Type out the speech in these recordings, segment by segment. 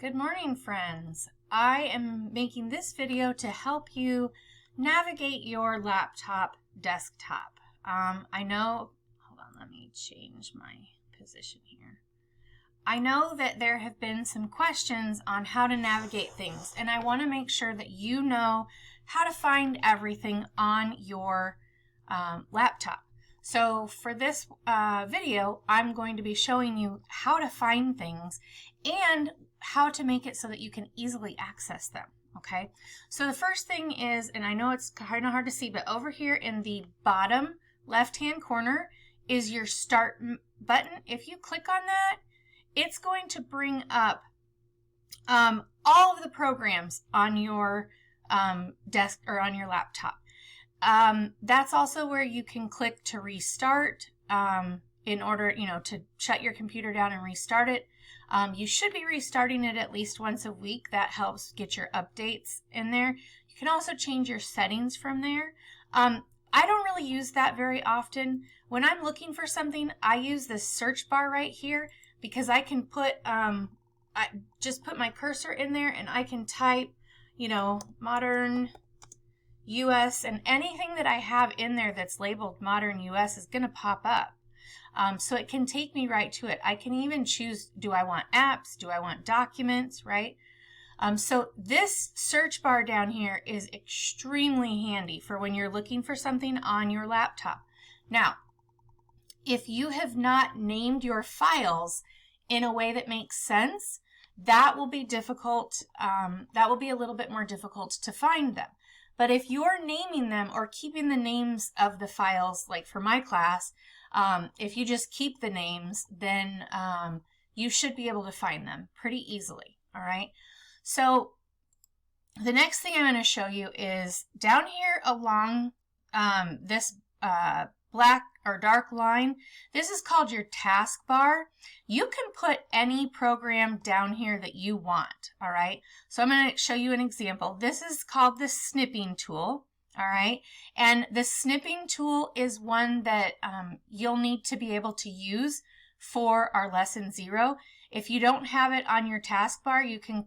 Good morning, friends. I am making this video to help you navigate your laptop desktop. I know, hold on, let me change my position here. I know that there have been some questions on how to navigate things, and I want to make sure that you know how to find everything on your laptop. So for this video, I'm going to be showing you how to find things and how to make it so that you can easily access them. Okay, so the first thing is, and I know it's kind of hard to see, but over here in the bottom left-hand corner is your start button. If you click on that, it's going to bring up all of the programs on your desk or on your laptop. That's also where you can click to restart in order, to shut your computer down and restart it. You should be restarting it at least once a week. That helps get your updates in there. You can also change your settings from there. I don't really use that very often. When I'm looking for something, I use this search bar right here because I can put, I just put my cursor in there and I can type, modern US, and anything that I have in there that's labeled modern US is going to pop up. So it can take me right to it. I can even choose, do I want apps? Do I want documents, right? So this search bar down here is extremely handy for when you're looking for something on your laptop. Now, if you have not named your files in a way that makes sense, that will be difficult. That will be a little bit more difficult to find them. But if you're naming them or keeping the names of the files, like for my class, if you just keep the names, then you should be able to find them pretty easily, all right? So the next thing I'm going to show you is down here along this black or dark line. This is called your taskbar. You can put any program down here that you want, all right? So I'm going to show you an example. This is called the snipping tool, all right? And the snipping tool is one that you'll need to be able to use for our lesson 0. If you don't have it on your taskbar, you can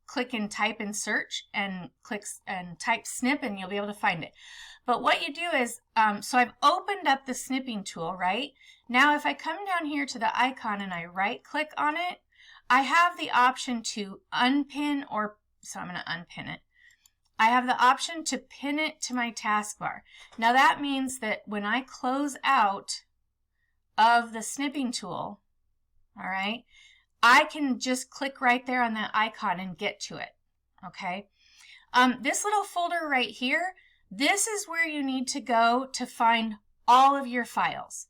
click and type in search and click and type snip and you'll be able to find it. But what you do is, so I've opened up the snipping tool, right? Now if I come down here to the icon and I right click on it, I have the option to unpin so I'm going to unpin it. I have the option to pin it to my taskbar. Now that means that when I close out of the snipping tool, all right, I can just click right there on that icon and get to it, okay? This little folder right here, this is where you need to go to find all of your files.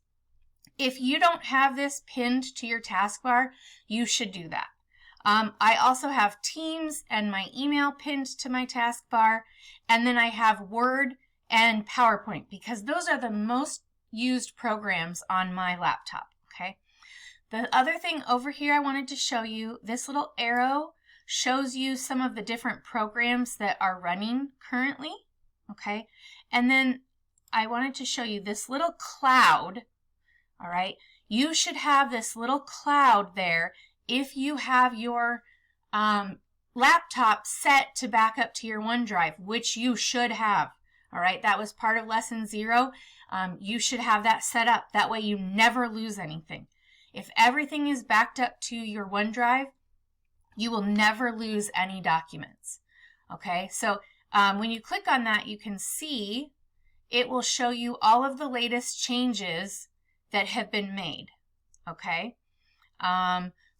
If you don't have this pinned to your taskbar, you should do that. I also have Teams and my email pinned to my taskbar, and then I have Word and PowerPoint because those are the most used programs on my laptop, okay? The other thing over here I wanted to show you, this little arrow shows you some of the different programs that are running currently, okay? And then I wanted to show you this little cloud, all right? You should have this little cloud there if you have your laptop set to back up to your OneDrive, which you should have, all right? That was part of lesson 0. You should have that set up. That way you never lose anything. If everything is backed up to your OneDrive, you will never lose any documents, okay? So when you click on that, you can see it will show you all of the latest changes that have been made, okay?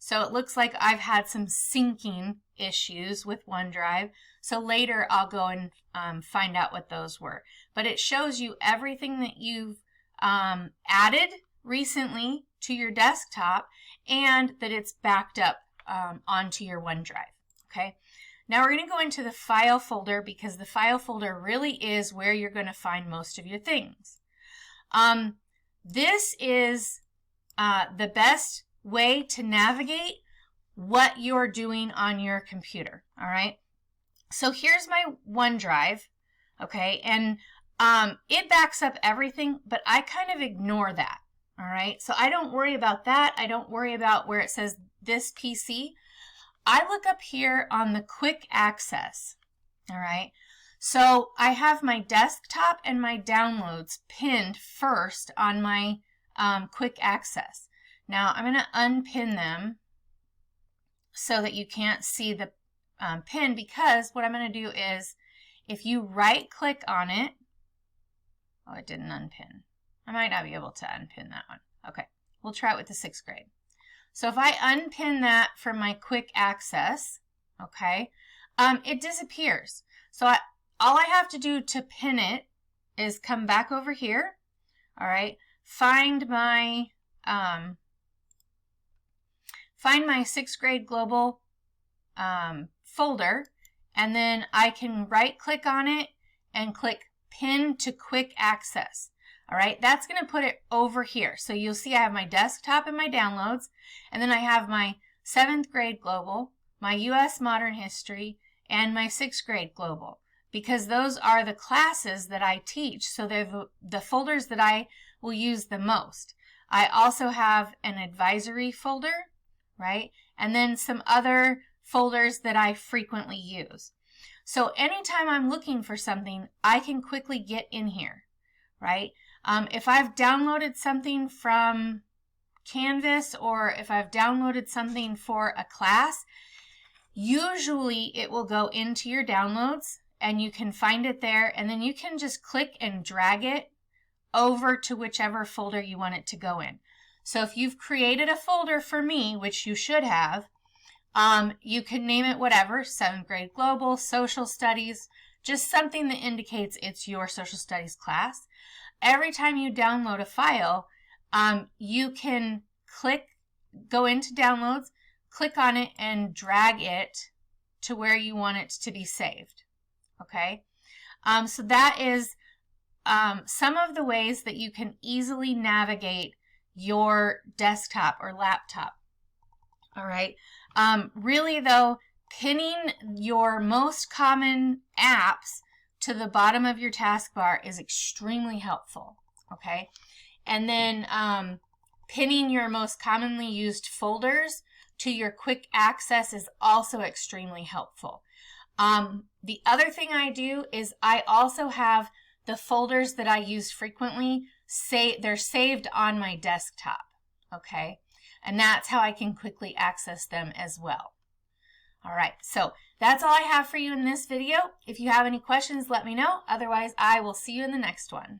So it looks like I've had some syncing issues with OneDrive. So later I'll go and find out what those were. But it shows you everything that you've added recently to your desktop and that it's backed up onto your OneDrive, okay? Now we're going to go into the file folder because the file folder really is where you're going to find most of your things. This is the best way to navigate what you're doing on your computer, all right? So here's my OneDrive, okay? And it backs up everything, but I kind of ignore that, all right? So I don't worry about that. I don't worry about where it says this PC. I look up here on the quick access. All right. So I have my desktop and my downloads pinned first on my quick access. Now I'm going to unpin them so that you can't see the pin, because what I'm going to do is, if you right click on it, oh, it didn't unpin. I might not be able to unpin that one. Okay, we'll try it with the 6th grade. So if I unpin that from my quick access, okay, it disappears. So all I have to do to pin it is come back over here, all right, find my 6th grade global folder, and then I can right click on it and click pin to quick access. All right, that's going to put it over here. So you'll see I have my desktop and my downloads, and then I have my 7th grade global, my U.S. Modern History, and my 6th grade global, because those are the classes that I teach. So they're the folders that I will use the most. I also have an advisory folder, right? And then some other folders that I frequently use. So anytime I'm looking for something, I can quickly get in here, right? If I've downloaded something from Canvas, or if I've downloaded something for a class, usually it will go into your downloads and you can find it there, and then you can just click and drag it over to whichever folder you want it to go in. So if you've created a folder for me, which you should have, you can name it whatever, 7th grade global, social studies, just something that indicates it's your social studies class. Every time you download a file, you can go into downloads, click on it, and drag it to where you want it to be saved. Okay, so that is some of the ways that you can easily navigate your desktop or laptop. All right, really though, pinning your most common apps to the bottom of your taskbar is extremely helpful. Okay, and then pinning your most commonly used folders to your quick access is also extremely helpful. The other thing I do is I also have the folders that I use frequently, they're saved on my desktop, okay? And that's how I can quickly access them as well. All right, so that's all I have for you in this video. If you have any questions, let me know. Otherwise, I will see you in the next one.